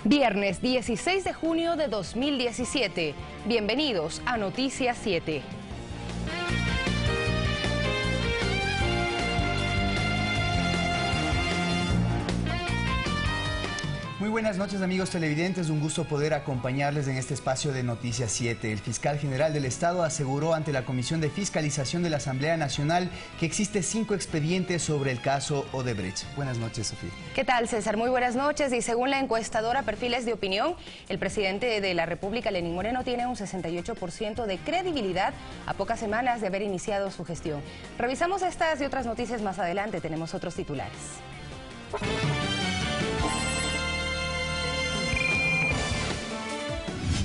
Viernes 16 de junio de 2017. Bienvenidos a Noticias 7. Muy buenas noches, amigos televidentes, un gusto poder acompañarles en este espacio de Noticias 7. El fiscal general del Estado aseguró ante la Comisión de Fiscalización de la Asamblea Nacional que existe 5 expedientes sobre el caso Odebrecht. Buenas noches, Sofía. ¿Qué tal, César? Muy buenas noches. Y según la encuestadora Perfiles de Opinión, el presidente de la República, Lenín Moreno, tiene un 68% de credibilidad a pocas semanas de haber iniciado su gestión. Revisamos estas y otras noticias más adelante. Tenemos otros titulares.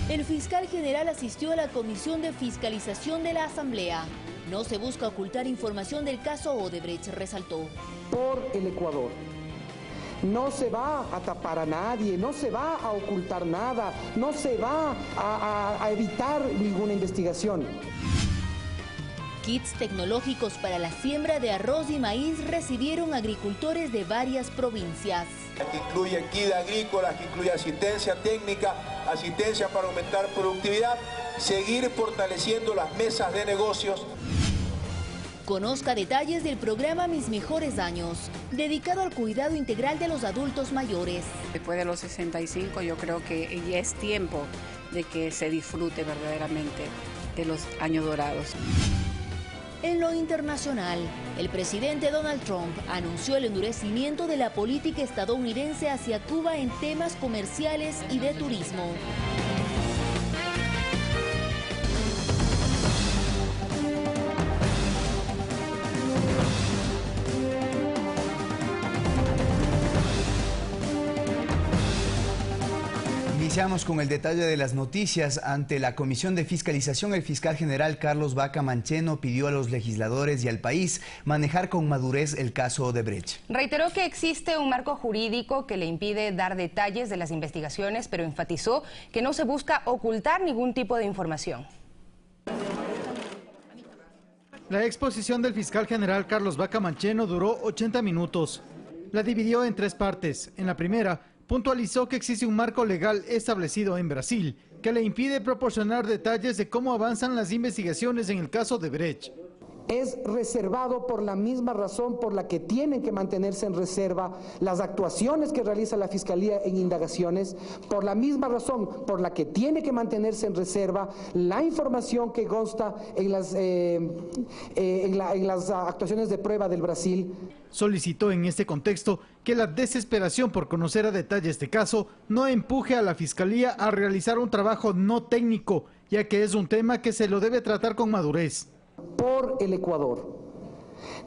El fiscal general asistió a la Comisión de Fiscalización de la Asamblea. No se busca ocultar información del caso Odebrecht, resaltó. Por el Ecuador. No se va a tapar a nadie, no se va a ocultar nada, no se va a evitar ninguna investigación. Kits tecnológicos para la siembra de arroz y maíz recibieron agricultores de varias provincias. Que incluye kit agrícola, que incluye asistencia técnica, asistencia para aumentar productividad, seguir fortaleciendo las mesas de negocios. Conozca detalles del programa Mis Mejores Años, dedicado al cuidado integral de los adultos mayores. Después de los 65 yo creo que ya es tiempo de que se disfrute verdaderamente de los años dorados. En lo internacional, el presidente Donald Trump anunció el endurecimiento de la política estadounidense hacia Cuba en temas comerciales y de turismo. Iniciamos con el detalle de las noticias. Ante la Comisión de Fiscalización, el fiscal general Carlos Vaca Mancheno pidió a los legisladores y al país manejar con madurez el caso Odebrecht. Reiteró que existe un marco jurídico que le impide dar detalles de las investigaciones, pero enfatizó que no se busca ocultar ningún tipo de información. La exposición del fiscal general Carlos Vaca Mancheno duró 80 minutos. La dividió en 3 partes. En la primera, puntualizó que existe un marco legal establecido en Brasil que le impide proporcionar detalles de cómo avanzan las investigaciones en el caso Odebrecht. Es reservado por la misma razón por la que tienen que mantenerse en reserva las actuaciones que realiza la Fiscalía en indagaciones, por la misma razón por la que tiene que mantenerse en reserva la información que consta en las actuaciones de prueba del Brasil. Solicitó en este contexto que la desesperación por conocer a detalle este caso no empuje a la Fiscalía a realizar un trabajo no técnico, ya que es un tema que se lo debe tratar con madurez. Por el Ecuador.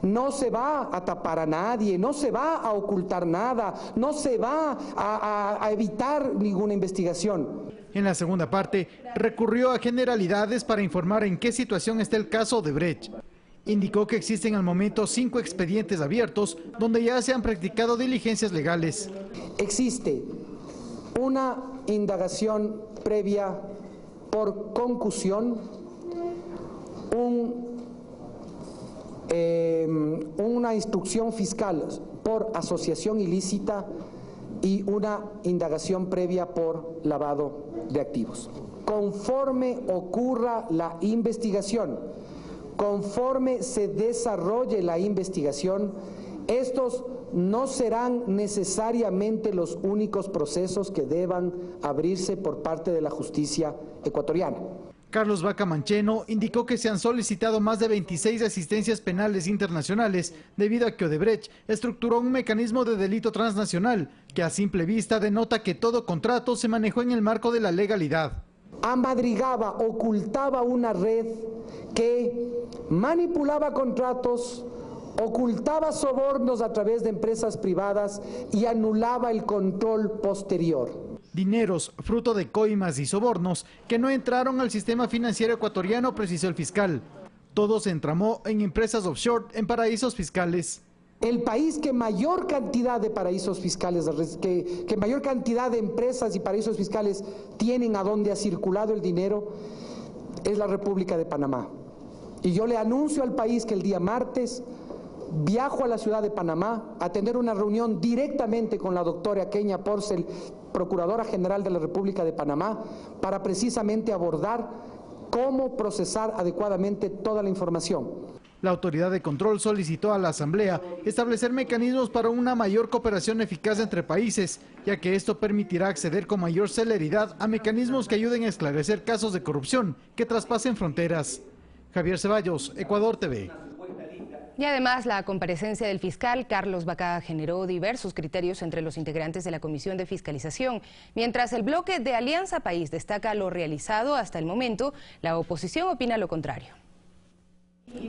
No se va a tapar a nadie, no se va a ocultar nada, no se va a evitar ninguna investigación. En la segunda parte, recurrió a generalidades para informar en qué situación está el caso Odebrecht. Indicó que existen al momento 5 expedientes abiertos donde ya se han practicado diligencias legales. Existe una indagación previa por concusión, una instrucción fiscal por asociación ilícita y una indagación previa por lavado de activos. Conforme ocurra la investigación, conforme se desarrolle la investigación, estos no serán necesariamente los únicos procesos que deban abrirse por parte de la justicia ecuatoriana. Carlos Vaca Mancheno indicó que se han solicitado más de 26 asistencias penales internacionales debido a que Odebrecht estructuró un mecanismo de delito transnacional que a simple vista denota que todo contrato se manejó en el marco de la legalidad. Amadrigaba, ocultaba una red que manipulaba contratos, ocultaba sobornos a través de empresas privadas y anulaba el control posterior. Dineros, fruto de coimas y sobornos, que no entraron al sistema financiero ecuatoriano, precisó el fiscal. Todo se entramó en empresas offshore en paraísos fiscales. El país que mayor cantidad de paraísos fiscales, que mayor cantidad de empresas y paraísos fiscales tienen a donde ha circulado el dinero, es la República de Panamá. Y yo le anuncio al país que el día martes viajo a la ciudad de Panamá a tener una reunión directamente con la doctora Kenia Porcel, Procuradora General de la República de Panamá, para precisamente abordar cómo procesar adecuadamente toda la información. La autoridad de control solicitó a la Asamblea establecer mecanismos para una mayor cooperación eficaz entre países, ya que esto permitirá acceder con mayor celeridad a mecanismos que ayuden a esclarecer casos de corrupción que traspasen fronteras. Javier Ceballos, Ecuador TV. Y además, la comparecencia del fiscal Carlos Baca generó diversos criterios entre los integrantes de la Comisión de Fiscalización. Mientras el bloque de Alianza País destaca lo realizado hasta el momento, la oposición opina lo contrario.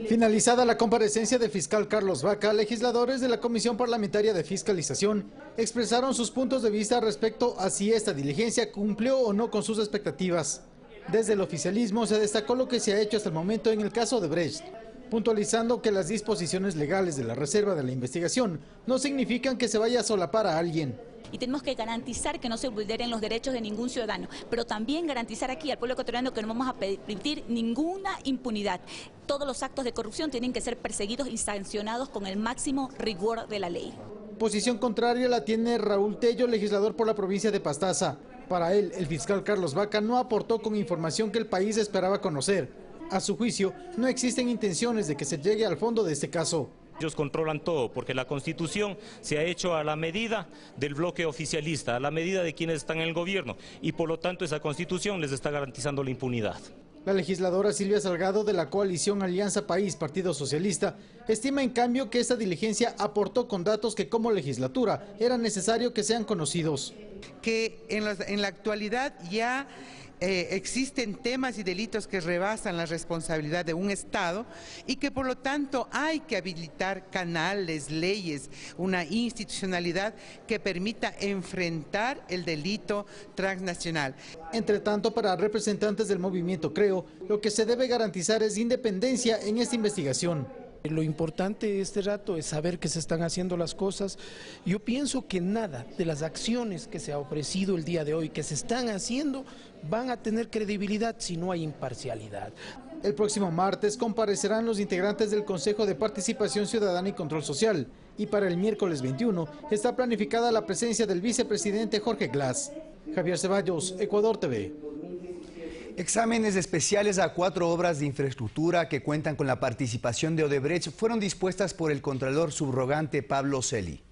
Finalizada la comparecencia del fiscal Carlos Baca, legisladores de la Comisión Parlamentaria de Fiscalización expresaron sus puntos de vista respecto a si esta diligencia cumplió o no con sus expectativas. Desde el oficialismo se destacó lo que se ha hecho hasta el momento en el caso Odebrecht, puntualizando que las disposiciones legales de la reserva de la investigación no significan que se vaya a solapar a alguien. Y tenemos que garantizar que no se vulneren los derechos de ningún ciudadano, pero también garantizar aquí al pueblo ecuatoriano que no vamos a permitir ninguna impunidad. Todos los actos de corrupción tienen que ser perseguidos y sancionados con el máximo rigor de la ley. Posición contraria la tiene Raúl Tello, legislador por la provincia de Pastaza. Para él, el fiscal Carlos Baca no aportó con información que el país esperaba conocer. A su juicio, no existen intenciones de que se llegue al fondo de este caso. Ellos controlan todo, porque la Constitución se ha hecho a la medida del bloque oficialista, a la medida de quienes están en el gobierno, y por lo tanto esa Constitución les está garantizando la impunidad. La legisladora Silvia Salgado de la coalición Alianza País Partido Socialista estima en cambio que esta diligencia aportó con datos que como legislatura era necesario que sean conocidos. Que en la actualidad ya existen temas y delitos que rebasan la responsabilidad de un Estado y que por lo tanto hay que habilitar canales, leyes, una institucionalidad que permita enfrentar el delito transnacional. Entre tanto, para representantes del movimiento Creo, lo que se debe garantizar es independencia en esta investigación. Lo importante de este rato es saber que se están haciendo las cosas. Yo pienso que nada de las acciones que se ha ofrecido el día de hoy, que se están haciendo, van a tener credibilidad si no hay imparcialidad. El próximo martes comparecerán los integrantes del Consejo de Participación Ciudadana y Control Social. Y para el miércoles 21 está planificada la presencia del vicepresidente Jorge Glass. Javier Ceballos, Ecuador TV. Exámenes especiales a 4 obras de infraestructura que cuentan con la participación de Odebrecht fueron dispuestas por el contralor subrogante Pablo Celi.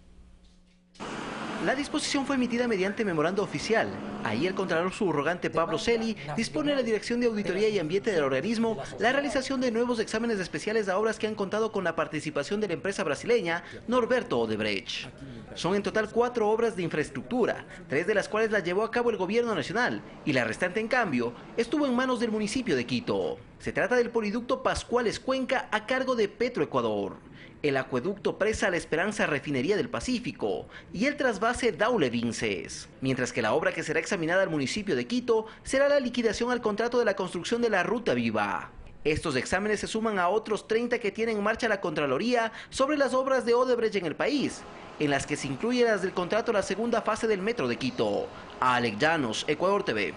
La disposición fue emitida mediante memorando oficial. Ahí el contralor subrogante Pablo Celi dispone a la Dirección de Auditoría y Ambiente del organismo la realización de nuevos exámenes especiales a obras que han contado con la participación de la empresa brasileña Norberto Odebrecht. Son en total 4 obras de infraestructura, 3 de las cuales las llevó a cabo el gobierno nacional y la restante, en cambio, estuvo en manos del municipio de Quito. Se trata del poliducto Pascuales Cuenca a cargo de Petroecuador, el acueducto Presa La Esperanza Refinería del Pacífico y el trasvase Daule Vinces. Mientras que la obra que será examinada al municipio de Quito será la liquidación al contrato de la construcción de la Ruta Viva. Estos exámenes se suman a otros 30 que tiene en marcha la Contraloría sobre las obras de Odebrecht en el país, en las que se incluyen las del contrato de la segunda fase del Metro de Quito. Alex Llanos, Ecuador TV.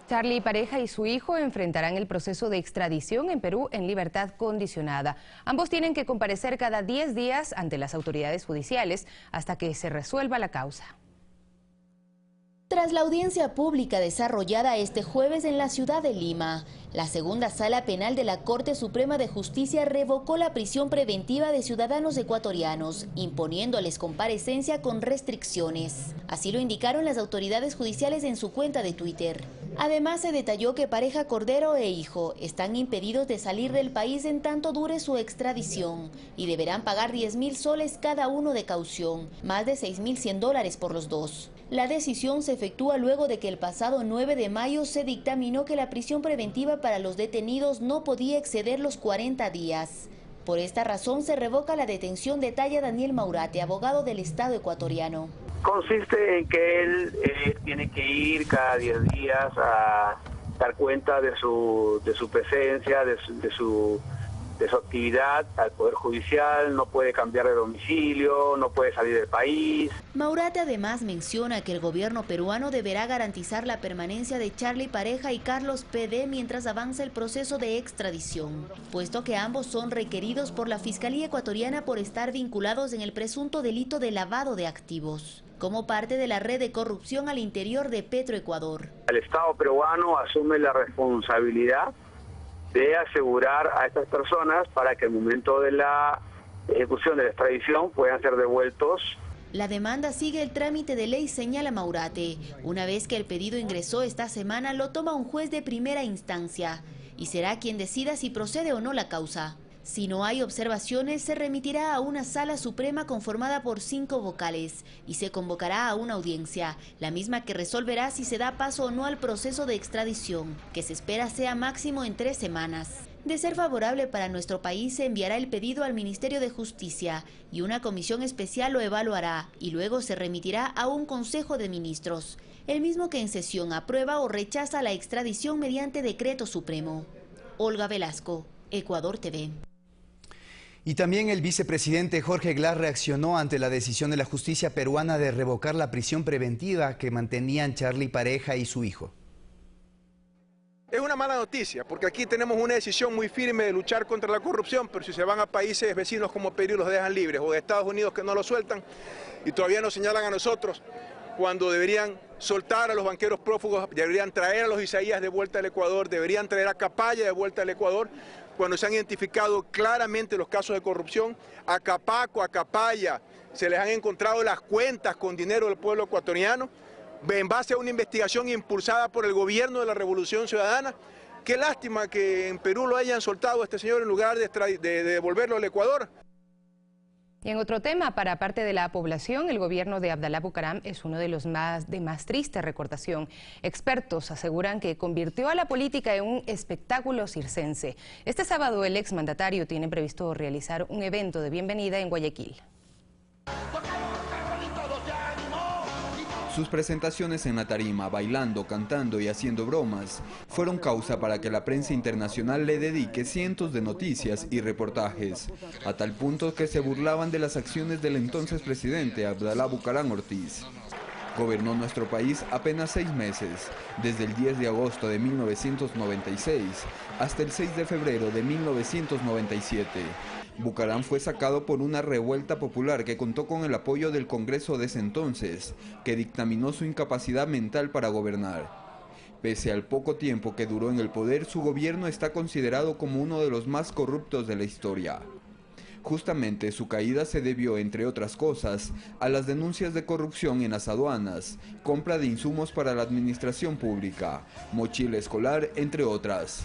Charlie Pareja y su hijo enfrentarán el proceso de extradición en Perú en libertad condicionada. Ambos tienen que comparecer cada 10 días ante las autoridades judiciales hasta que se resuelva la causa. Tras la audiencia pública desarrollada este jueves en la ciudad de Lima, la segunda sala penal de la Corte Suprema de Justicia revocó la prisión preventiva de ciudadanos ecuatorianos, imponiéndoles comparecencia con restricciones. Así lo indicaron las autoridades judiciales en su cuenta de Twitter. Además, se detalló que Pareja Cordero e hijo están impedidos de salir del país en tanto dure su extradición y deberán pagar 10.000 soles cada uno de caución, más de $6.100 por los dos. La decisión se efectúa luego de que el pasado 9 de mayo se dictaminó que la prisión preventiva para los detenidos no podía exceder los 40 días. Por esta razón se revoca la detención, detalla Daniel Maurate, abogado del Estado ecuatoriano. Consiste en que él tiene que ir cada 10 días a dar cuenta de su presencia, de de su actividad al Poder Judicial, no puede cambiar de domicilio, no puede salir del país. Maurate además menciona que el gobierno peruano deberá garantizar la permanencia de Charly Pareja y Carlos P.D. mientras avanza el proceso de extradición, puesto que ambos son requeridos por la Fiscalía ecuatoriana por estar vinculados en el presunto delito de lavado de activos, como parte de la red de corrupción al interior de Petroecuador. El Estado peruano asume la responsabilidad de asegurar a estas personas para que al momento de la ejecución de la extradición puedan ser devueltos. La demanda sigue el trámite de ley, señala Maurate. Una vez que el pedido ingresó esta semana, lo toma un juez de primera instancia y será quien decida si procede o no la causa. Si no hay observaciones, se remitirá a una sala suprema conformada por 5 vocales y se convocará a una audiencia, la misma que resolverá si se da paso o no al proceso de extradición, que se espera sea máximo en 3 semanas. De ser favorable para nuestro país, se enviará el pedido al Ministerio de Justicia y una comisión especial lo evaluará y luego se remitirá a un Consejo de Ministros, el mismo que en sesión aprueba o rechaza la extradición mediante decreto supremo. Olga Velasco, Ecuador TV. Y también el vicepresidente Jorge Glass reaccionó ante la decisión de la justicia peruana de revocar la prisión preventiva que mantenían Charly Pareja y su hijo. Es una mala noticia, porque aquí tenemos una decisión muy firme de luchar contra la corrupción, pero si se van a países vecinos como Perú los dejan libres, o de Estados Unidos que no los sueltan, y todavía nos señalan a nosotros, cuando deberían soltar a los banqueros prófugos, deberían traer a los Isaías de vuelta al Ecuador, deberían traer a Capaya de vuelta al Ecuador, cuando se han identificado claramente los casos de corrupción. A Capaco, a Capaya, se les han encontrado las cuentas con dinero del pueblo ecuatoriano, en base a una investigación impulsada por el gobierno de la Revolución Ciudadana. Qué lástima que en Perú lo hayan soltado a este señor en lugar de devolverlo al Ecuador. Y en otro tema, para parte de la población, el gobierno de Abdalá Bucaram es uno de los más triste recordación. Expertos aseguran que convirtió a la política en un espectáculo circense. Este sábado el exmandatario tiene previsto realizar un evento de bienvenida en Guayaquil. Sus presentaciones en la tarima, bailando, cantando y haciendo bromas, fueron causa para que la prensa internacional le dedique cientos de noticias y reportajes, a tal punto que se burlaban de las acciones del entonces presidente Abdalá Bucaram Ortiz. Gobernó nuestro país apenas 6 meses, desde el 10 de agosto de 1996 hasta el 6 de febrero de 1997. Bucaram fue sacado por una revuelta popular que contó con el apoyo del Congreso de ese entonces, que dictaminó su incapacidad mental para gobernar. Pese al poco tiempo que duró en el poder, su gobierno está considerado como uno de los más corruptos de la historia. Justamente su caída se debió, entre otras cosas, a las denuncias de corrupción en las aduanas, compra de insumos para la administración pública, mochila escolar, entre otras.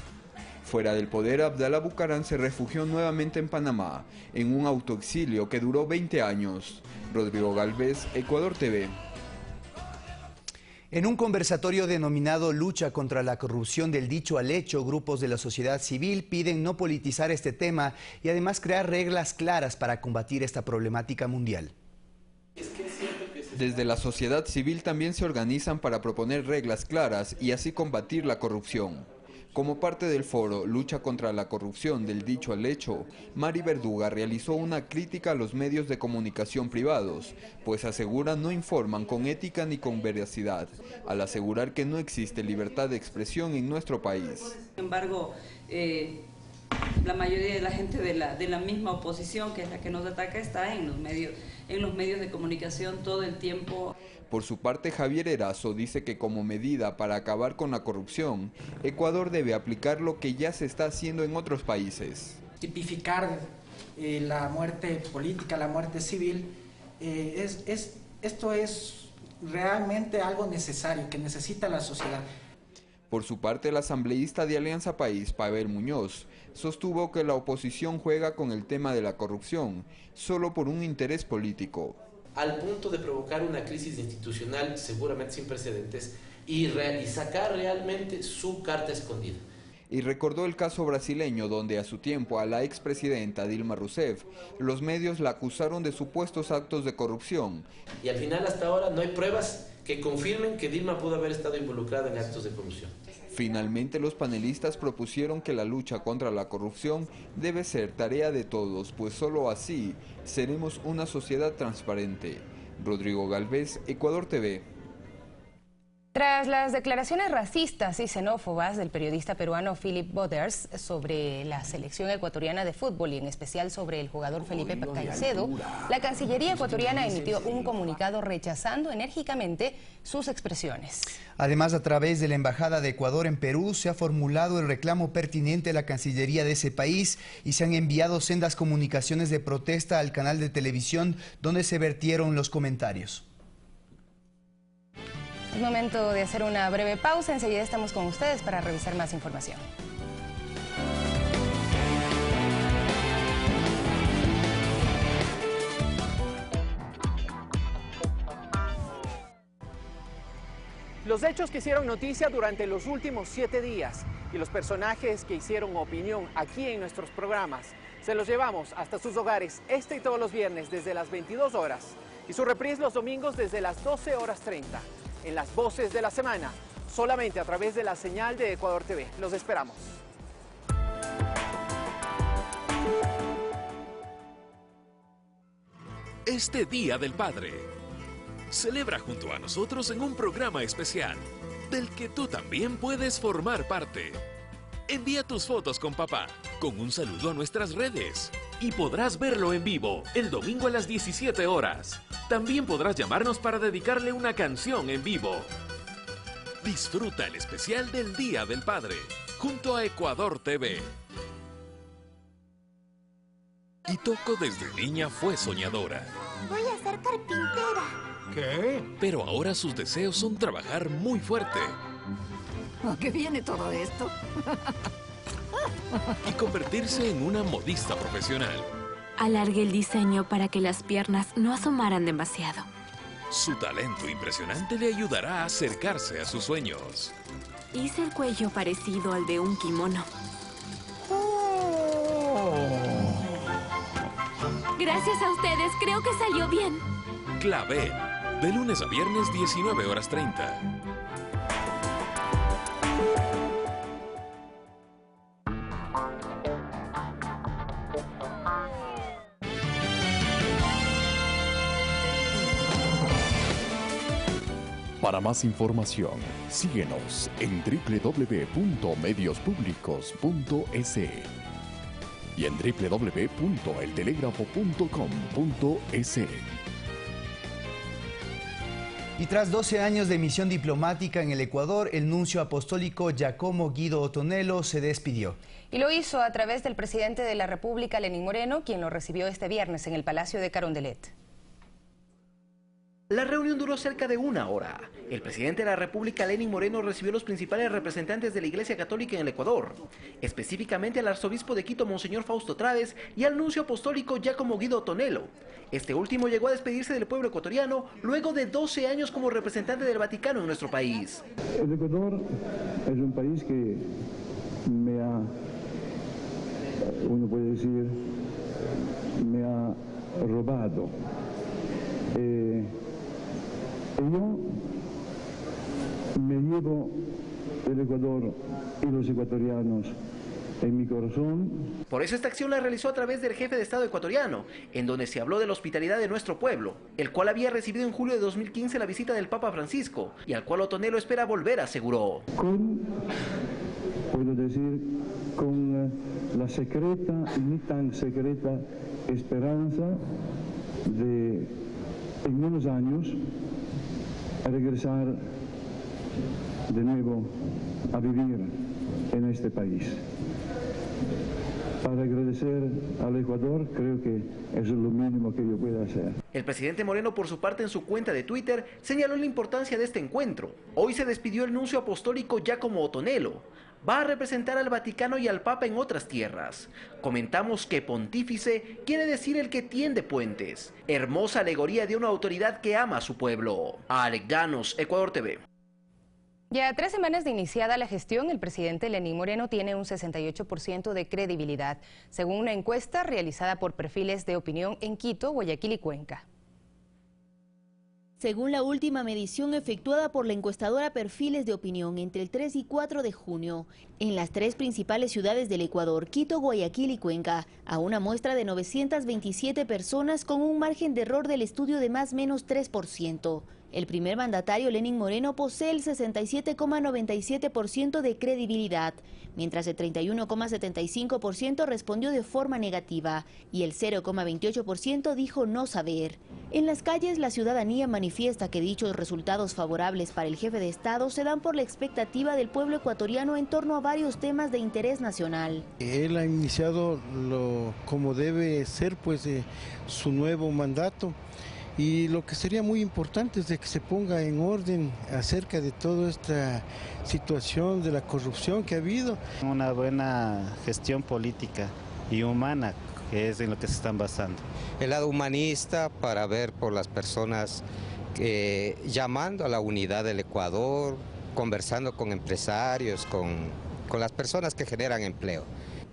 Fuera del poder, Abdalá Bucaram se refugió nuevamente en Panamá, en un autoexilio que duró 20 años. Rodrigo Galvez, Ecuador TV. En un conversatorio denominado Lucha contra la corrupción del dicho al hecho, grupos de la sociedad civil piden no politizar este tema y además crear reglas claras para combatir esta problemática mundial. Desde la sociedad civil también se organizan para proponer reglas claras y así combatir la corrupción. Como parte del foro Lucha contra la corrupción del dicho al hecho, Mari Verduga realizó una crítica a los medios de comunicación privados, pues asegura no informan con ética ni con veracidad, al asegurar que no existe libertad de expresión en nuestro país. Sin embargo, la mayoría de la gente de la misma oposición, que es la que nos ataca, está en los medios de comunicación todo el tiempo. Por su parte, Javier Erazo dice que como medida para acabar con la corrupción, Ecuador debe aplicar lo que ya se está haciendo en otros países. Tipificar la muerte política, la muerte civil, esto es realmente algo necesario, que necesita la sociedad. Por su parte, el asambleísta de Alianza País, Pavel Muñoz, sostuvo que la oposición juega con el tema de la corrupción solo por un interés político. Al punto de provocar una crisis institucional seguramente sin precedentes y sacar realmente su carta escondida. Y recordó el caso brasileño donde a su tiempo a la expresidenta Dilma Rousseff los medios la acusaron de supuestos actos de corrupción. Y al final hasta ahora no hay pruebas que confirmen que Dilma pudo haber estado involucrada en actos de corrupción. Finalmente, los panelistas propusieron que la lucha contra la corrupción debe ser tarea de todos, pues solo así seremos una sociedad transparente. Rodrigo Galvez, Ecuador TV. Tras las declaraciones racistas y xenófobas del periodista peruano Philip Butters sobre la selección ecuatoriana de fútbol y en especial sobre el jugador Felipe Caicedo, la Cancillería ecuatoriana emitió un comunicado rechazando enérgicamente sus expresiones. Además, a través de la Embajada de Ecuador en Perú se ha formulado el reclamo pertinente a la Cancillería de ese país y se han enviado sendas comunicaciones de protesta al canal de televisión donde se vertieron los comentarios. Es momento de hacer una breve pausa, enseguida estamos con ustedes para revisar más información. Los hechos que hicieron noticia durante los últimos 7 días y los personajes que hicieron opinión aquí en nuestros programas, se los llevamos hasta sus hogares este y todos los viernes desde las 22 horas y su reprise los domingos desde las 12:30. En las voces de la semana, solamente a través de la señal de Ecuador TV. Los esperamos. Este Día del Padre, celebra junto a nosotros en un programa especial, del que tú también puedes formar parte. Envía tus fotos con papá, con un saludo a nuestras redes. Y podrás verlo en vivo, el domingo a las 17 horas. También podrás llamarnos para dedicarle una canción en vivo. Disfruta el especial del Día del Padre, junto a Ecuador TV. Itoko desde niña fue soñadora. Voy a ser carpintera. ¿Qué? Pero ahora sus deseos son trabajar muy fuerte. ¿A qué viene todo esto? Y convertirse en una modista profesional. Alargué el diseño para que las piernas no asomaran demasiado. Su talento impresionante le ayudará a acercarse a sus sueños. Hice el cuello parecido al de un kimono. Gracias a ustedes, creo que salió bien. Clavel, de lunes a viernes 19:30. Para más información, síguenos en www.mediospublicos.es y en www.eltelegrafo.com.es. Y tras 12 años de misión diplomática en el Ecuador, el nuncio apostólico Giacomo Guido Otonello se despidió. Y lo hizo a través del presidente de la República, Lenín Moreno, quien lo recibió este viernes en el Palacio de Carondelet. La reunión duró cerca de 1 hora. El presidente de la República, Lenín Moreno, recibió a los principales representantes de la Iglesia Católica en el Ecuador, específicamente al arzobispo de Quito, Monseñor Fausto Traves, y al nuncio apostólico Giacomo Guido Otonello. Este último llegó a despedirse del pueblo ecuatoriano luego de 12 años como representante del Vaticano en nuestro país. El Ecuador es un país que me ha, uno puede decir, me ha robado. Yo me llevo el Ecuador y los ecuatorianos en mi corazón. Por eso esta acción la realizó a través del jefe de Estado ecuatoriano, en donde se habló de la hospitalidad de nuestro pueblo, el cual había recibido en julio de 2015 la visita del Papa Francisco, y al cual Otonello espera volver, aseguró. Puedo decir, con la secreta y ni tan secreta esperanza de, en unos años, regresar de nuevo a vivir en este país. Para agradecer al Ecuador, creo que eso es lo mínimo que yo pueda hacer. El presidente Moreno, por su parte, en su cuenta de Twitter, señaló la importancia de este encuentro. Hoy se despidió el nuncio apostólico Giacomo Otonello. Va a representar al Vaticano y al Papa en otras tierras. Comentamos que pontífice quiere decir el que tiende puentes. Hermosa alegoría de una autoridad que ama a su pueblo. Alec Llanos, Ecuador TV. Ya 3 semanas de iniciada la gestión, el presidente Lenín Moreno tiene un 68% de credibilidad, según una encuesta realizada por perfiles de opinión en Quito, Guayaquil y Cuenca. Según la última medición efectuada por la encuestadora Perfiles de Opinión entre el 3 y 4 de junio, en las 3 principales ciudades del Ecuador, Quito, Guayaquil y Cuenca, a una muestra de 927 personas con un margen de error del estudio de más o menos 3%. El primer mandatario, Lenín Moreno, posee el 67,97% de credibilidad, mientras el 31,75% respondió de forma negativa y el 0,28% dijo no saber. En las calles, la ciudadanía manifiesta que dichos resultados favorables para el jefe de Estado se dan por la expectativa del pueblo ecuatoriano en torno a varios temas de interés nacional. Él ha iniciado como debe ser su nuevo mandato. Y lo que sería muy importante es de que se ponga en orden acerca de toda esta situación de la corrupción que ha habido. Una buena gestión política y humana, que es en lo que se están basando. El lado humanista para ver por las personas, llamando a la unidad del Ecuador, conversando con empresarios, con las personas que generan empleo.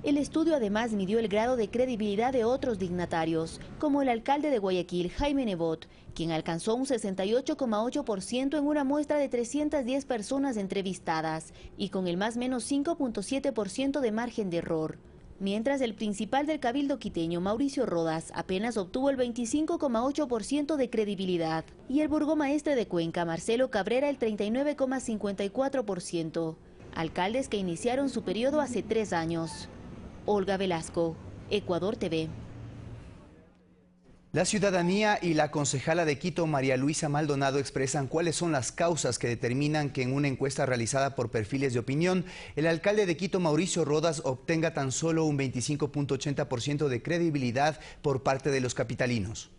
El estudio además midió el grado de credibilidad de otros dignatarios, como el alcalde de Guayaquil, Jaime Nebot, quien alcanzó un 68,8% en una muestra de 310 personas entrevistadas y con el más o menos 5,7% de margen de error. Mientras el principal del Cabildo quiteño, Mauricio Rodas, apenas obtuvo el 25,8% de credibilidad y el burgomaestre de Cuenca, Marcelo Cabrera, el 39,54%. Alcaldes que iniciaron su periodo hace 3 años. Olga Velasco, Ecuador TV. La ciudadanía y la concejala de Quito, María Luisa Maldonado, expresan cuáles son las causas que determinan que en una encuesta realizada por Perfiles de Opinión, el alcalde de Quito, Mauricio Rodas, obtenga tan solo un 25,80% de credibilidad por parte de los capitalinos.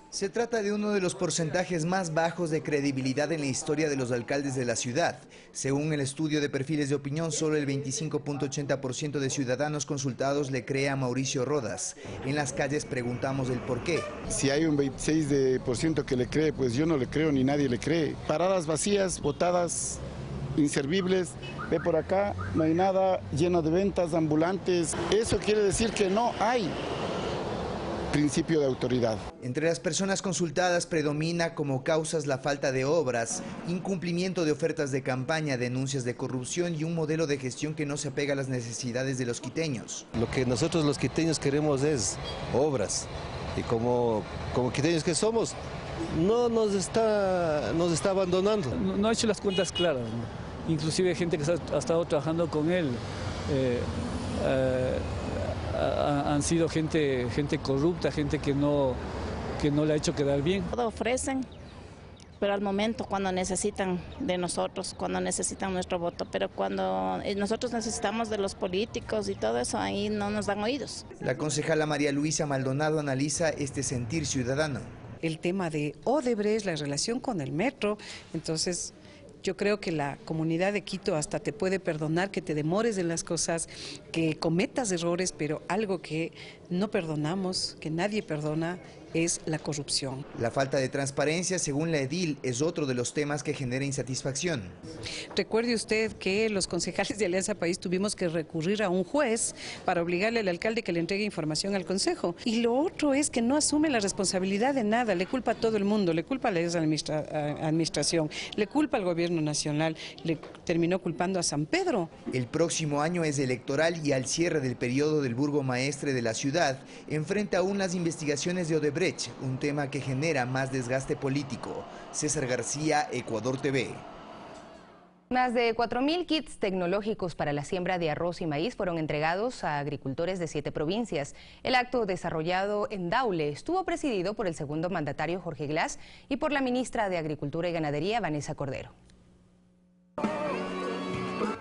Se trata de uno de los porcentajes más bajos de credibilidad en la historia de los alcaldes de la ciudad. Según el estudio de Perfiles de Opinión, solo el 25,80% de ciudadanos consultados le cree a Mauricio Rodas. En las calles preguntamos el por qué. Si hay un 26% que le cree, pues yo no le creo ni nadie le cree. Paradas vacías, botadas, inservibles. Ve por acá, no hay nada, lleno de ventas, ambulantes. Eso quiere decir que no hay principio de autoridad. Entre las personas consultadas predomina como causas la falta de obras, incumplimiento de ofertas de campaña, denuncias de corrupción y un modelo de gestión que no se apega a las necesidades de los quiteños. Lo que nosotros los quiteños queremos es obras y como quiteños que somos, no nos está abandonando. No ha hecho las cuentas claras, ¿no? Inclusive hay gente que ha estado trabajando con él. Han sido gente corrupta, gente que no le ha hecho quedar bien. Todo ofrecen, pero al momento cuando necesitan de nosotros, cuando necesitan nuestro voto, pero cuando nosotros necesitamos de los políticos y todo eso, ahí no nos dan oídos. La concejala María Luisa Maldonado analiza este sentir ciudadano. El tema de Odebrecht, la relación con el metro, entonces yo creo que la comunidad de Quito hasta te puede perdonar que te demores en las cosas, que cometas errores, pero algo que no perdonamos, que nadie perdona, es la corrupción. La falta de transparencia, según la edil, es otro de los temas que genera insatisfacción. Recuerde usted que los concejales de Alianza País tuvimos que recurrir a un juez para obligarle al alcalde que le entregue información al consejo. Y lo otro es que no asume la responsabilidad de nada, le culpa a todo el mundo, le culpa a la administración, le culpa al gobierno nacional, le terminó culpando a San Pedro. El próximo año es electoral y al cierre del periodo del burgomaestre de la ciudad, enfrenta aún las investigaciones de Odebrecht, un tema que genera más desgaste político. César García, Ecuador TV. Más de 4.000 kits tecnológicos para la siembra de arroz y maíz fueron entregados a agricultores de 7 provincias. El acto, desarrollado en Daule, estuvo presidido por el segundo mandatario Jorge Glass y por la ministra de Agricultura y Ganadería Vanessa Cordero.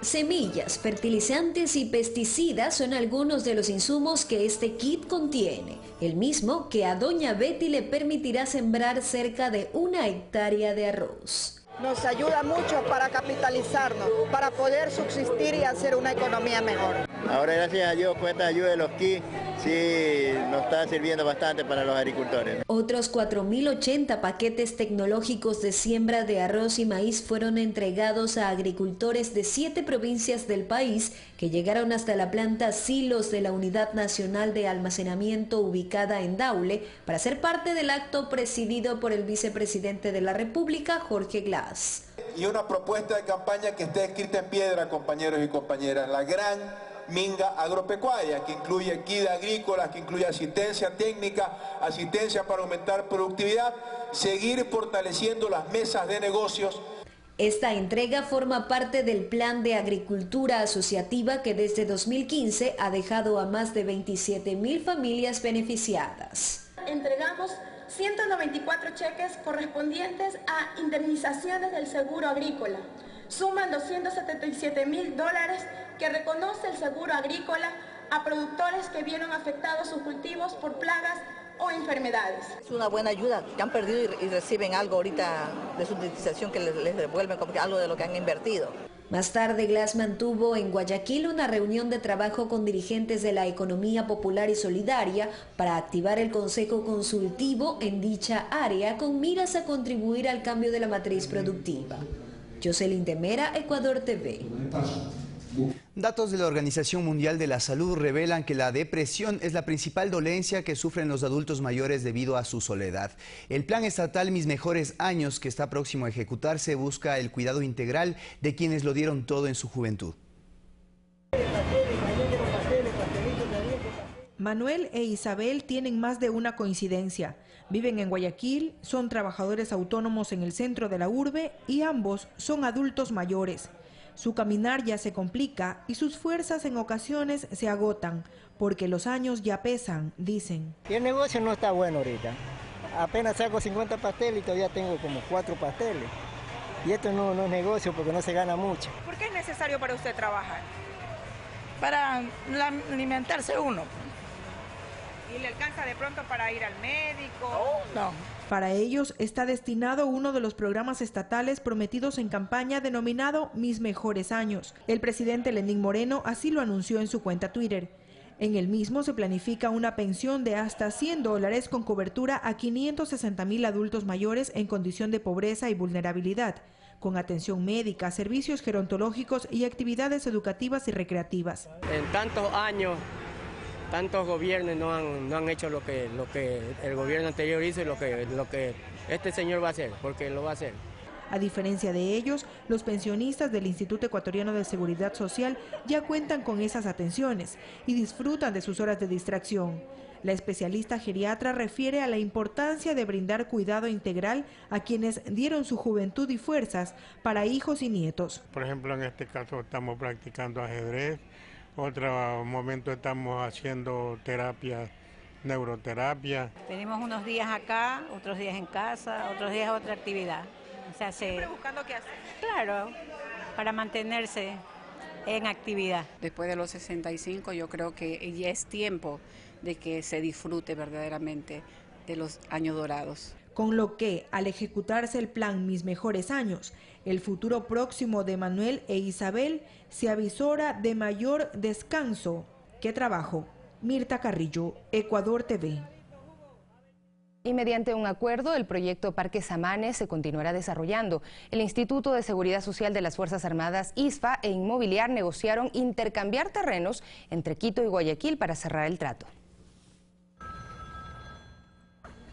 Semillas, fertilizantes y pesticidas son algunos de los insumos que este kit contiene, el mismo que a doña Betty le permitirá sembrar cerca de 1 hectárea de arroz. Nos ayuda mucho para capitalizarnos, para poder subsistir y hacer una economía mejor. Ahora gracias a Dios con esta ayuda de los kits sí nos está sirviendo bastante para los agricultores. Otros 4.080 paquetes tecnológicos de siembra de arroz y maíz fueron entregados a agricultores de 7 provincias del país que llegaron hasta la planta Silos de la Unidad Nacional de Almacenamiento ubicada en Daule para ser parte del acto presidido por el vicepresidente de la República, Jorge Glass. Y una propuesta de campaña que esté escrita en piedra, compañeros y compañeras, la gran minga agropecuaria, que incluye equidad agrícola, que incluye asistencia técnica, asistencia para aumentar productividad, seguir fortaleciendo las mesas de negocios. Esta entrega forma parte del Plan de Agricultura Asociativa que desde 2015 ha dejado a más de 27.000 familias beneficiadas. Entregamos 194 cheques correspondientes a indemnizaciones del seguro agrícola. Suman $277.000 que reconoce el seguro agrícola a productores que vieron afectados sus cultivos por plagas o enfermedades. Es una buena ayuda, que han perdido y reciben algo ahorita de su indemnización que les devuelven como algo de lo que han invertido. Más tarde, Glass mantuvo en Guayaquil una reunión de trabajo con dirigentes de la economía popular y solidaria para activar el Consejo Consultivo en dicha área con miras a contribuir al cambio de la matriz productiva. Jocelyn Temera, Ecuador TV. Datos de la Organización Mundial de la Salud revelan que la depresión es la principal dolencia que sufren los adultos mayores debido a su soledad. El plan estatal Mis Mejores Años, que está próximo a ejecutarse, busca el cuidado integral de quienes lo dieron todo en su juventud. Manuel e Isabel tienen más de una coincidencia. Viven en Guayaquil, son trabajadores autónomos en el centro de la urbe y ambos son adultos mayores. Su caminar ya se complica y sus fuerzas en ocasiones se agotan, porque los años ya pesan, dicen. Y el negocio no está bueno ahorita. Apenas saco 50 pasteles y todavía tengo como 4 pasteles. Y esto no es negocio porque no se gana mucho. ¿Por qué es necesario para usted trabajar? Para alimentarse uno. ¿Y le alcanza de pronto para ir al médico? No. Para ellos está destinado uno de los programas estatales prometidos en campaña denominado Mis Mejores Años. El presidente Lenín Moreno así lo anunció en su cuenta Twitter. En el mismo se planifica una pensión de hasta $100 con cobertura a 560.000 adultos mayores en condición de pobreza y vulnerabilidad, con atención médica, servicios gerontológicos y actividades educativas y recreativas. En tantos años, tantos gobiernos no han hecho lo que el gobierno anterior hizo y lo que este señor va a hacer, porque lo va a hacer. A diferencia de ellos, los pensionistas del Instituto Ecuatoriano de Seguridad Social ya cuentan con esas atenciones y disfrutan de sus horas de distracción. La especialista geriatra refiere a la importancia de brindar cuidado integral a quienes dieron su juventud y fuerzas para hijos y nietos. Por ejemplo, en este caso estamos practicando ajedrez. Otro momento estamos haciendo terapia, neuroterapia. Tenemos unos días acá, otros días en casa, otros días otra actividad. O sea, siempre buscando qué hacer. Claro, para mantenerse en actividad. Después de los 65 yo creo que ya es tiempo de que se disfrute verdaderamente de los años dorados. Con lo que, al ejecutarse el plan Mis Mejores Años, el futuro próximo de Manuel e Isabel se avisora de mayor descanso que trabajo. Mirta Carrillo, Ecuador TV. Y mediante un acuerdo, el proyecto Parque Samanes se continuará desarrollando. El Instituto de Seguridad Social de las Fuerzas Armadas, ISFA, e Inmobiliar negociaron intercambiar terrenos entre Quito y Guayaquil para cerrar el trato.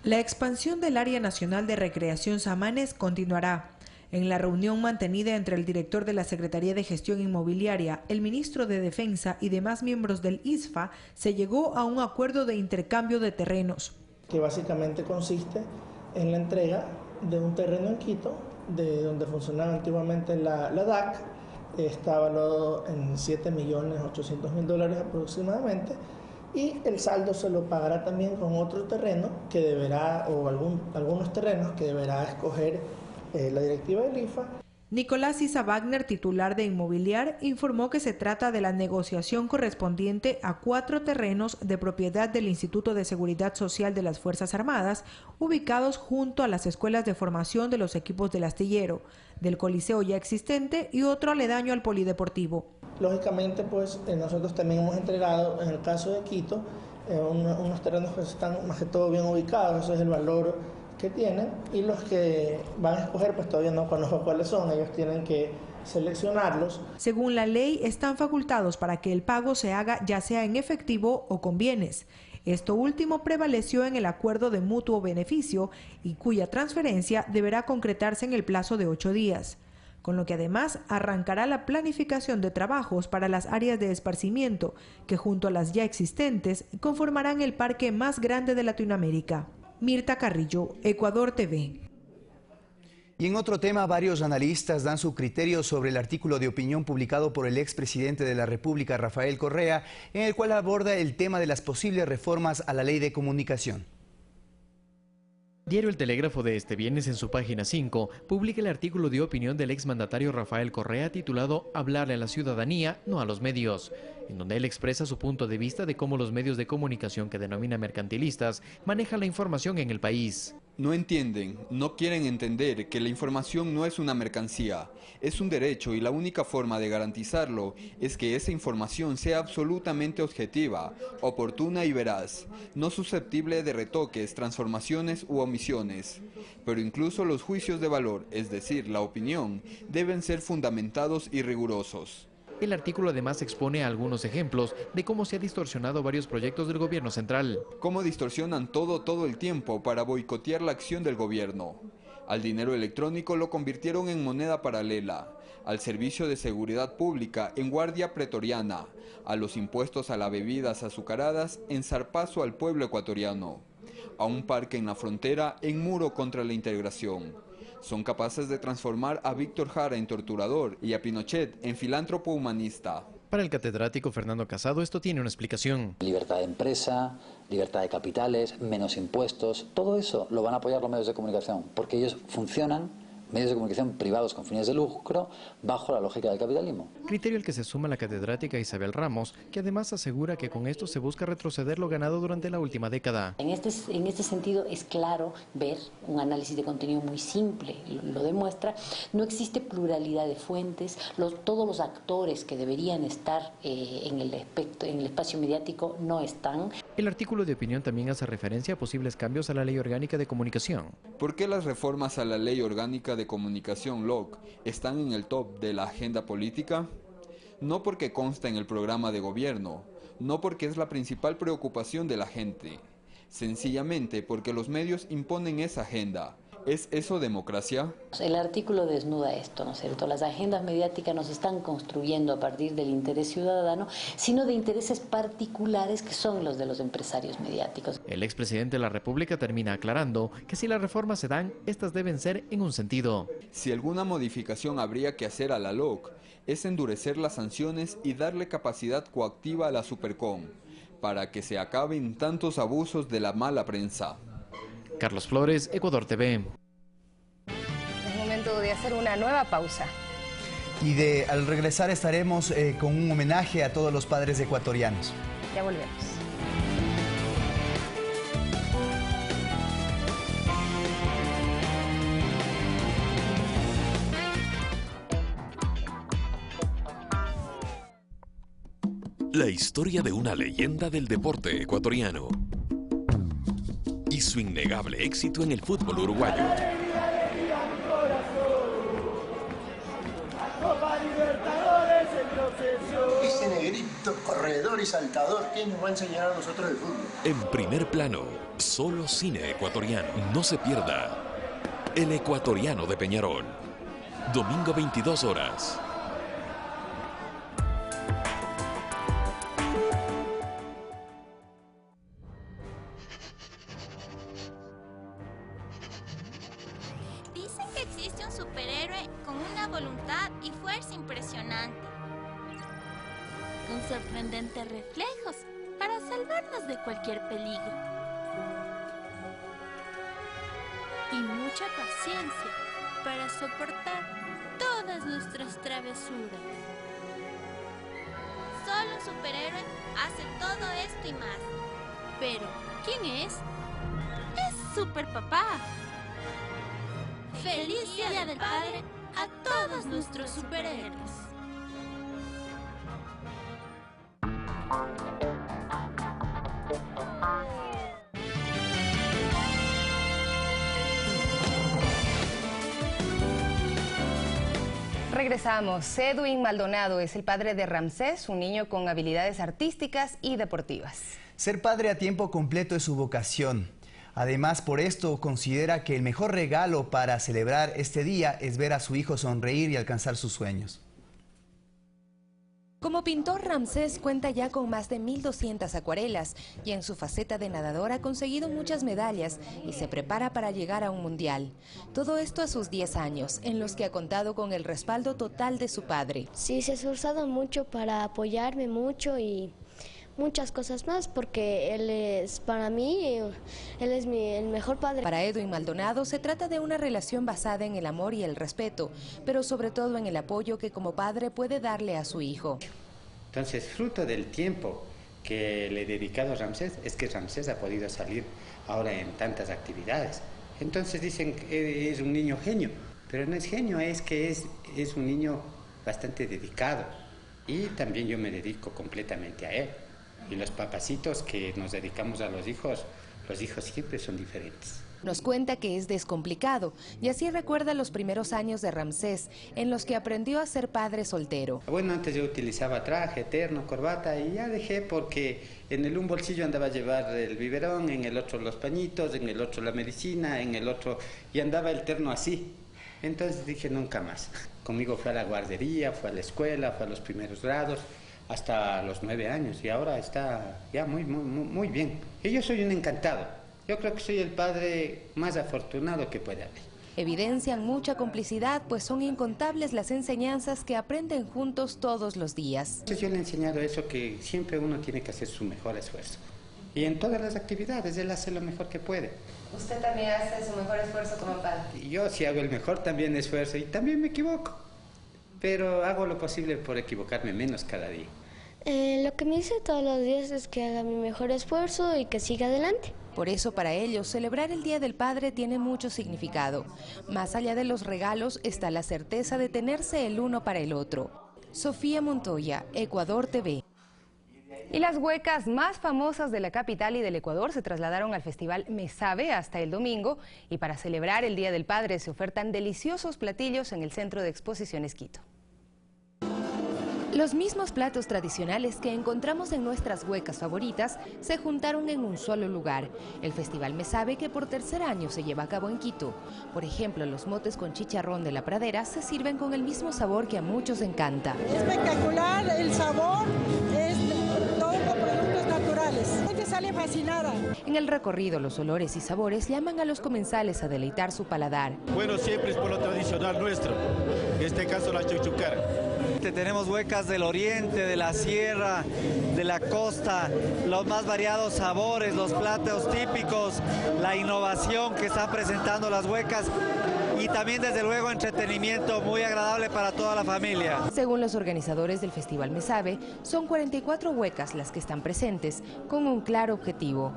La expansión del Área Nacional de Recreación Samanes continuará. En la reunión mantenida entre el director de la Secretaría de Gestión Inmobiliaria, el ministro de Defensa y demás miembros del ISFA, se llegó a un acuerdo de intercambio de terrenos. Que básicamente consiste en la entrega de un terreno en Quito, de donde funcionaba antiguamente la DAC, está valuado en $7.800.000 aproximadamente, y el saldo se lo pagará también con otro terreno que deberá, o algunos terrenos que deberá escoger la directiva del IFA. Nicolás Isa Wagner, titular de Inmobiliar, informó que se trata de la negociación correspondiente a 4 terrenos de propiedad del Instituto de Seguridad Social de las Fuerzas Armadas, ubicados junto a las escuelas de formación de los equipos del astillero, del coliseo ya existente y otro aledaño al polideportivo. Lógicamente, pues nosotros también hemos entregado, en el caso de Quito, unos terrenos que están más que todo bien ubicados, ese es el valor que tienen, y los que van a escoger, pues todavía no conozco cuáles son, ellos tienen que seleccionarlos. Según la ley, están facultados para que el pago se haga ya sea en efectivo o con bienes. Esto último prevaleció en el acuerdo de mutuo beneficio y cuya transferencia deberá concretarse en el plazo de 8 días. Con lo que además arrancará la planificación de trabajos para las áreas de esparcimiento, que junto a las ya existentes conformarán el parque más grande de Latinoamérica. Mirta Carrillo, Ecuador TV. Y en otro tema, varios analistas dan su criterio sobre el artículo de opinión publicado por el expresidente de la República, Rafael Correa, en el cual aborda el tema de las posibles reformas a la ley de comunicación. Diario El Telégrafo de este viernes en su página 5 publica el artículo de opinión del exmandatario Rafael Correa titulado Hablarle a la ciudadanía, no a los medios, en donde él expresa su punto de vista de cómo los medios de comunicación que denomina mercantilistas manejan la información en el país. No entienden, no quieren entender que la información no es una mercancía, es un derecho y la única forma de garantizarlo es que esa información sea absolutamente objetiva, oportuna y veraz, no susceptible de retoques, transformaciones u omisiones. Pero incluso los juicios de valor, es decir, la opinión, deben ser fundamentados y rigurosos. El artículo además expone algunos ejemplos de cómo se ha distorsionado varios proyectos del gobierno central. Cómo distorsionan todo el tiempo para boicotear la acción del gobierno. Al dinero electrónico lo convirtieron en moneda paralela, al servicio de seguridad pública en guardia pretoriana, a los impuestos a las bebidas azucaradas en zarpazo al pueblo ecuatoriano, a un parque en la frontera en muro contra la integración. Son capaces de transformar a Víctor Jara en torturador y a Pinochet en filántropo humanista. Para el catedrático Fernando Casado esto tiene una explicación. Libertad de empresa, libertad de capitales, menos impuestos, todo eso lo van a apoyar los medios de comunicación, porque ellos funcionan, medios de comunicación privados con fines de lucro, bajo la lógica del capitalismo. Criterio al que se suma la catedrática Isabel Ramos, que además asegura que con esto se busca retroceder lo ganado durante la última década. En este sentido es claro ver un análisis de contenido muy simple, lo demuestra. No existe pluralidad de fuentes, todos los actores que deberían estar en el espacio mediático no están. El artículo de opinión también hace referencia a posibles cambios a la Ley Orgánica de Comunicación. ¿Por qué las reformas a la Ley Orgánica de Comunicación LOC están en el top de la agenda política? No porque consta en el programa de gobierno, no porque es la principal preocupación de la gente, sencillamente porque los medios imponen esa agenda. ¿Es eso democracia? El artículo desnuda esto, ¿no es cierto? Las agendas mediáticas no se están construyendo a partir del interés ciudadano, sino de intereses particulares que son los de los empresarios mediáticos. El expresidente de la República termina aclarando que si las reformas se dan, estas deben ser en un sentido. Si alguna modificación habría que hacer a la LOC, es endurecer las sanciones y darle capacidad coactiva a la Supercom, para que se acaben tantos abusos de la mala prensa. Carlos Flores, Ecuador TV. Es momento de hacer una nueva pausa. Y al regresar estaremos con un homenaje a todos los padres ecuatorianos. Ya volvemos. La historia de una leyenda del deporte ecuatoriano y su innegable éxito en el fútbol uruguayo. Ese negrito corredor y saltador, ¿quién nos va a enseñar a nosotros el fútbol? En primer plano, solo cine ecuatoriano. No se pierda El Ecuatoriano de Peñarol. Domingo 22 horas. Dicen que existe un superhéroe con una voluntad y fuerza impresionante, con sorprendentes reflejos para salvarnos de cualquier peligro y mucha paciencia para soportar todas nuestras travesuras. Solo un superhéroe hace todo esto y más. Pero, ¿quién es? ¡Es Superpapá! ¡Feliz Día del Padre a todos nuestros superhéroes! Regresamos. Edwin Maldonado es el padre de Ramsés, un niño con habilidades artísticas y deportivas. Ser padre a tiempo completo es su vocación. Además, por esto considera que el mejor regalo para celebrar este día es ver a su hijo sonreír y alcanzar sus sueños. Como pintor, Ramsés cuenta ya con más de 1.200 acuarelas y en su faceta de nadador ha conseguido muchas medallas y se prepara para llegar a un mundial. Todo esto a sus 10 años, en los que ha contado con el respaldo total de su padre. Sí, se ha esforzado mucho para apoyarme mucho y muchas cosas más, porque él es, para mí, él es el mejor padre. Para Edwin Maldonado se trata de una relación basada en el amor y el respeto, pero sobre todo en el apoyo que como padre puede darle a su hijo. Entonces, fruto del tiempo que le he dedicado a Ramsés, es que Ramsés ha podido salir ahora en tantas actividades. Entonces dicen que es un niño genio, pero no es genio, es que es un niño bastante dedicado. Y también yo me dedico completamente a él. Y los papacitos que nos dedicamos a los hijos siempre son diferentes. Nos cuenta que es descomplicado y así recuerda los primeros años de Ramsés, en los que aprendió a ser padre soltero. Bueno, antes yo utilizaba traje, terno, corbata y ya dejé porque en un bolsillo andaba a llevar el biberón, en el otro los pañitos, en el otro la medicina, en el otro... y andaba el terno así. Entonces dije nunca más. Conmigo fue a la guardería, fue a la escuela, fue a los primeros grados, hasta los 9 años y ahora está ya muy bien. Y yo soy un encantado. Yo creo que soy el padre más afortunado que puede haber. Evidencian mucha complicidad, pues son incontables las enseñanzas que aprenden juntos todos los días. Yo le he enseñado eso, que siempre uno tiene que hacer su mejor esfuerzo. Y en todas las actividades él hace lo mejor que puede. ¿Usted también hace su mejor esfuerzo como padre? Yo sí hago el mejor también esfuerzo y también me equivoco. Pero hago lo posible por equivocarme menos cada día. Lo que me dice todos los días es que haga mi mejor esfuerzo y que siga adelante. Por eso para ellos celebrar el Día del Padre tiene mucho significado. Más allá de los regalos está la certeza de tenerse el uno para el otro. Sofía Montoya, Ecuador TV. Y las huecas más famosas de la capital y del Ecuador se trasladaron al Festival Mesabe hasta el domingo y para celebrar el Día del Padre se ofertan deliciosos platillos en el Centro de Exposiciones Quito. Los mismos platos tradicionales que encontramos en nuestras huecas favoritas se juntaron en un solo lugar, el Festival Mesabe, que por tercer año se lleva a cabo en Quito. Por ejemplo, los motes con chicharrón de la pradera se sirven con el mismo sabor que a muchos encanta. Espectacular el sabor, es todo con productos naturales. La gente sale fascinada. En el recorrido, los olores y sabores llaman a los comensales a deleitar su paladar. Bueno, siempre es por lo tradicional nuestro, en este caso la chuchucara. Tenemos huecas del oriente, de la sierra, de la costa, los más variados sabores, los platos típicos, la innovación que están presentando las huecas y también desde luego entretenimiento muy agradable para toda la familia. Según los organizadores del Festival Mesabe, son 44 huecas las que están presentes con un claro objetivo.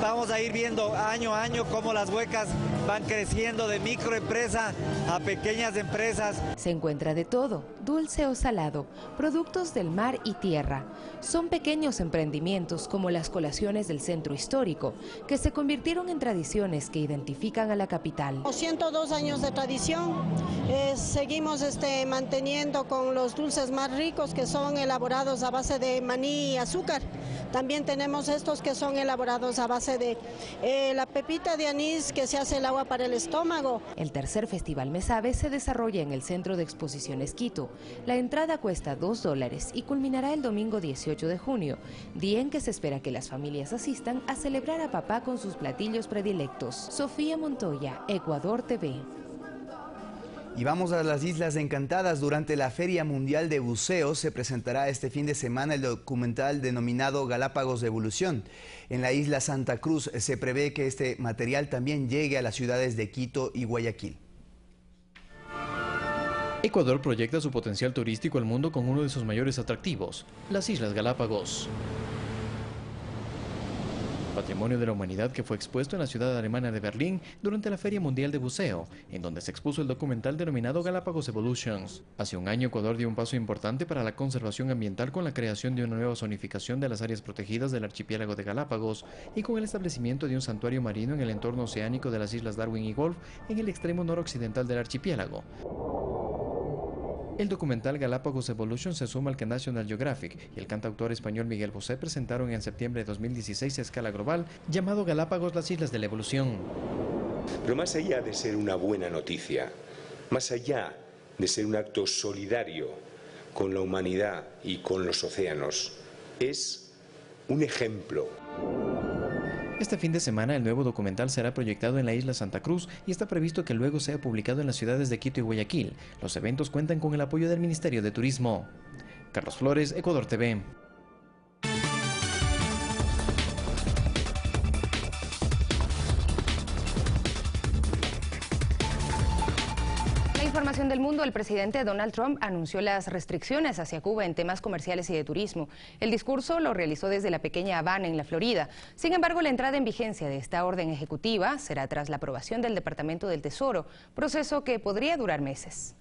Vamos a ir viendo año a año cómo las huecas van creciendo de microempresa a pequeñas empresas. Se encuentra de todo, dulce o salado, productos del mar y tierra. Son pequeños emprendimientos como las colaciones del centro histórico, que se convirtieron en tradiciones que identifican a la capital. 102 años de tradición, seguimos manteniendo con los dulces más ricos que son elaborados a base de maní y azúcar. También tenemos estos que son elaborados a base de la pepita de anís, que se hace el agua para el estómago. El tercer Festival Mesabe se desarrolla en el Centro de Exposiciones Quito. La entrada cuesta $2 y culminará el domingo 18 de junio, día en que se espera que las familias asistan a celebrar a papá con sus platillos predilectos. Sofía Montoya, Ecuador TV. Y vamos a las Islas Encantadas. Durante la Feria Mundial de Buceo se presentará este fin de semana el documental denominado Galápagos de Evolución. En la isla Santa Cruz se prevé que este material también llegue a las ciudades de Quito y Guayaquil. Ecuador proyecta su potencial turístico al mundo con uno de sus mayores atractivos, las Islas Galápagos. Patrimonio de la Humanidad que fue expuesto en la ciudad alemana de Berlín durante la Feria Mundial de Buceo, en donde se expuso el documental denominado Galápagos Evolutions. Hace un año Ecuador dio un paso importante para la conservación ambiental con la creación de una nueva zonificación de las áreas protegidas del archipiélago de Galápagos y con el establecimiento de un santuario marino en el entorno oceánico de las islas Darwin y Wolf en el extremo noroccidental del archipiélago. El documental Galápagos Evolution se suma al que National Geographic y el cantautor español Miguel Bosé presentaron en septiembre de 2016 a escala global, llamado Galápagos, las Islas de la Evolución. Pero más allá de ser una buena noticia, más allá de ser un acto solidario con la humanidad y con los océanos, es un ejemplo. Este fin de semana el nuevo documental será proyectado en la isla Santa Cruz y está previsto que luego sea publicado en las ciudades de Quito y Guayaquil. Los eventos cuentan con el apoyo del Ministerio de Turismo. Carlos Flores, Ecuador TV. Información del mundo. El presidente Donald Trump anunció las restricciones hacia Cuba en temas comerciales y de turismo. El discurso lo realizó desde la pequeña Habana, en la Florida. Sin embargo, la entrada en vigencia de esta orden ejecutiva será tras la aprobación del Departamento del Tesoro, proceso que podría durar meses.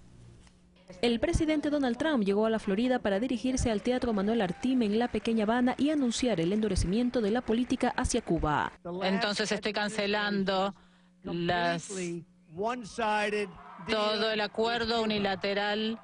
El presidente Donald Trump llegó a la Florida para dirigirse al Teatro Manuel Artim en la pequeña Habana y anunciar el endurecimiento de la política hacia Cuba. Entonces estoy cancelando todo el acuerdo unilateral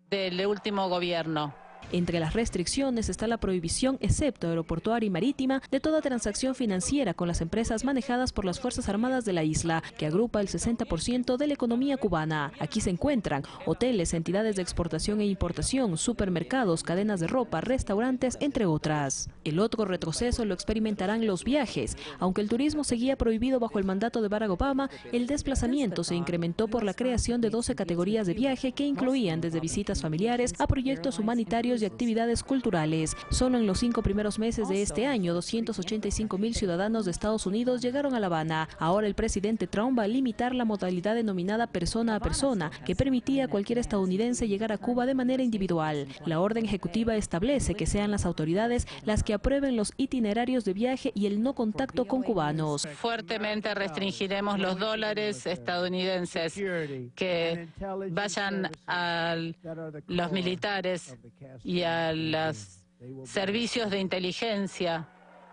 del último gobierno. Entre las restricciones está la prohibición, excepto aeroportuaria y marítima, de toda transacción financiera con las empresas manejadas por las Fuerzas Armadas de la isla, que agrupa el 60% de la economía cubana. Aquí se encuentran hoteles, entidades de exportación e importación, supermercados, cadenas de ropa, restaurantes, entre otras. El otro retroceso lo experimentarán los viajes. Aunque el turismo seguía prohibido bajo el mandato de Barack Obama, el desplazamiento se incrementó por la creación de 12 categorías de viaje que incluían desde visitas familiares a proyectos humanitarios y actividades culturales. Solo en los 5 primeros meses de este año, 285,000 ciudadanos de Estados Unidos llegaron a La Habana. Ahora el presidente Trump va a limitar la modalidad denominada persona a persona, que permitía a cualquier estadounidense llegar a Cuba de manera individual. La orden ejecutiva establece que sean las autoridades las que aprueben los itinerarios de viaje y el no contacto con cubanos. Fuertemente restringiremos los dólares estadounidenses que vayan a los militares y a los servicios de inteligencia,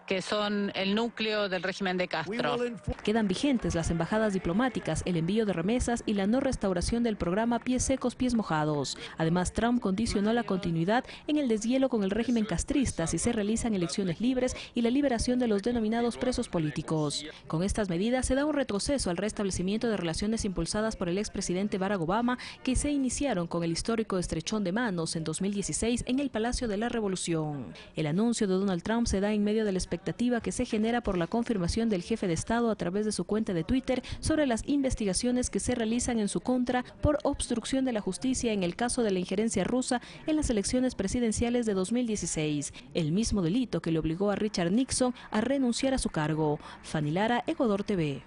que son el núcleo del régimen de Castro. Quedan vigentes las embajadas diplomáticas, el envío de remesas y la no restauración del programa Pies Secos, Pies Mojados. Además, Trump condicionó la continuidad en el deshielo con el régimen castrista si se realizan elecciones libres y la liberación de los denominados presos políticos. Con estas medidas se da un retroceso al restablecimiento de relaciones impulsadas por el expresidente Barack Obama, que se iniciaron con el histórico estrechón de manos en 2016 en el Palacio de la Revolución. El anuncio de Donald Trump se da en medio del expectativa que se genera por la confirmación del jefe de Estado a través de su cuenta de Twitter sobre las investigaciones que se realizan en su contra por obstrucción de la justicia en el caso de la injerencia rusa en las elecciones presidenciales de 2016, el mismo delito que le obligó a Richard Nixon a renunciar a su cargo. Fanny Lara, Ecuador TV.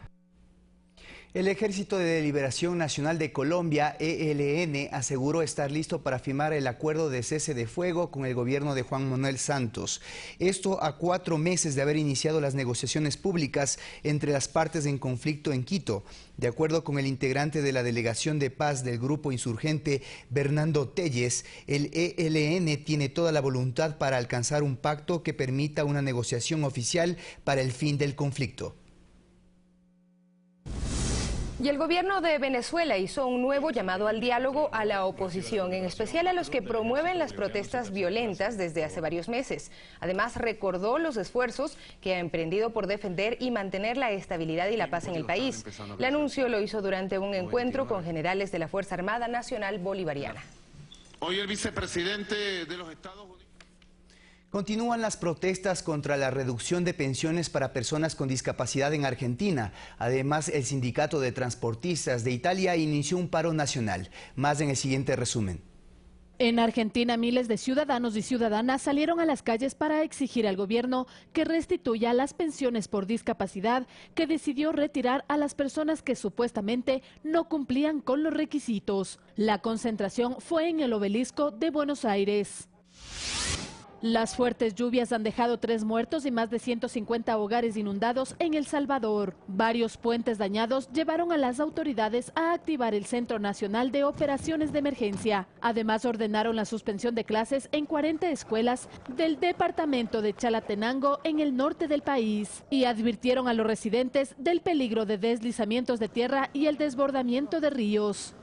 El Ejército de Liberación Nacional de Colombia, ELN, aseguró estar listo para firmar el acuerdo de cese de fuego con el gobierno de Juan Manuel Santos. Esto a 4 meses de haber iniciado las negociaciones públicas entre las partes en conflicto en Quito. De acuerdo con el integrante de la Delegación de Paz del grupo insurgente, Bernardo Telles, el ELN tiene toda la voluntad para alcanzar un pacto que permita una negociación oficial para el fin del conflicto. Y el gobierno de Venezuela hizo un nuevo llamado al diálogo a la oposición, en especial a los que promueven las protestas violentas desde hace varios meses. Además, recordó los esfuerzos que ha emprendido por defender y mantener la estabilidad y la paz en el país. El anuncio lo hizo durante un encuentro con generales de la Fuerza Armada Nacional Bolivariana. Hoy el vicepresidente de los Estados Unidos... Continúan las protestas contra la reducción de pensiones para personas con discapacidad en Argentina. Además, el sindicato de transportistas de Italia inició un paro nacional. Más en el siguiente resumen. En Argentina, miles de ciudadanos y ciudadanas salieron a las calles para exigir al gobierno que restituya las pensiones por discapacidad que decidió retirar a las personas que supuestamente no cumplían con los requisitos. La concentración fue en el Obelisco de Buenos Aires. Las fuertes lluvias han dejado 3 muertos y más de 150 hogares inundados en El Salvador. Varios puentes dañados llevaron a las autoridades a activar el Centro Nacional de Operaciones de Emergencia. Además, ordenaron la suspensión de clases en 40 escuelas del departamento de Chalatenango en el norte del país y advirtieron a los residentes del peligro de deslizamientos de tierra y el desbordamiento de ríos.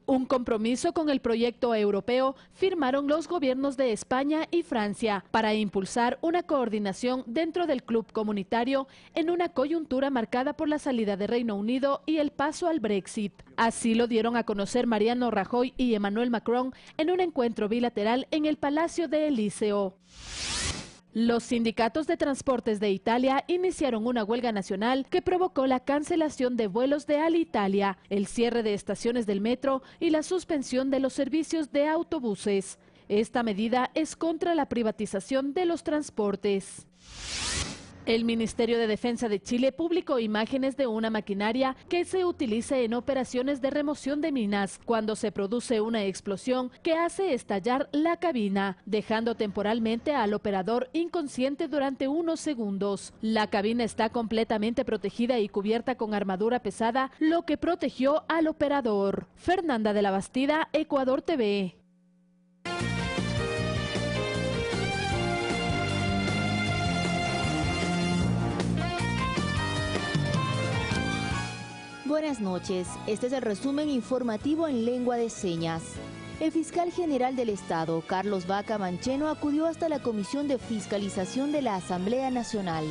Un compromiso con el proyecto europeo firmaron los gobiernos de España y Francia para impulsar una coordinación dentro del club comunitario en una coyuntura marcada por la salida de Reino Unido y el paso al Brexit. Así lo dieron a conocer Mariano Rajoy y Emmanuel Macron en un encuentro bilateral en el Palacio de Elíseo. Los sindicatos de transportes de Italia iniciaron una huelga nacional que provocó la cancelación de vuelos de Alitalia, el cierre de estaciones del metro y la suspensión de los servicios de autobuses. Esta medida es contra la privatización de los transportes. El Ministerio de Defensa de Chile publicó imágenes de una maquinaria que se utiliza en operaciones de remoción de minas cuando se produce una explosión que hace estallar la cabina, dejando temporalmente al operador inconsciente durante unos segundos. La cabina está completamente protegida y cubierta con armadura pesada, lo que protegió al operador. Fernanda de la Bastida, Ecuador TV. Buenas noches, este es el resumen informativo en lengua de señas. El fiscal general del Estado, Carlos Vaca Mancheno, acudió hasta la Comisión de Fiscalización de la Asamblea Nacional.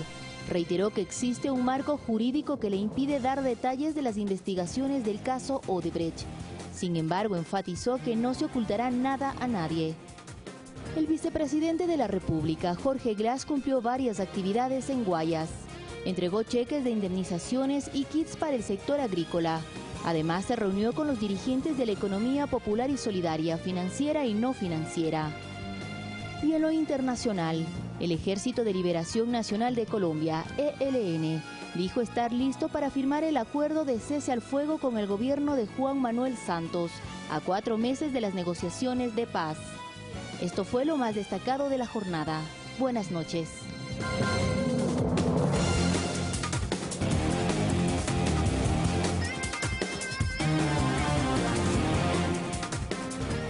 Reiteró que existe un marco jurídico que le impide dar detalles de las investigaciones del caso Odebrecht. Sin embargo, enfatizó que no se ocultará nada a nadie. El vicepresidente de la República, Jorge Glass, cumplió varias actividades en Guayas. Entregó cheques de indemnizaciones y kits para el sector agrícola. Además, se reunió con los dirigentes de la economía popular y solidaria, financiera y no financiera. Y en lo internacional, el Ejército de Liberación Nacional de Colombia, ELN, dijo estar listo para firmar el acuerdo de cese al fuego con el gobierno de Juan Manuel Santos, a 4 meses de las negociaciones de paz. Esto fue lo más destacado de la jornada. Buenas noches.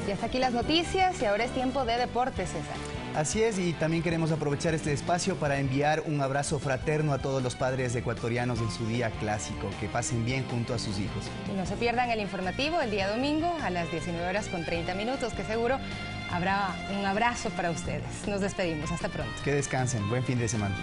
Y hasta aquí las noticias y ahora es tiempo de deportes, César. Así es, y también queremos aprovechar este espacio para enviar un abrazo fraterno a todos los padres ecuatorianos en su día clásico. Que pasen bien junto a sus hijos. Y no se pierdan el informativo el día domingo a las 19:30, que seguro habrá un abrazo para ustedes. Nos despedimos, hasta pronto. Que descansen, buen fin de semana.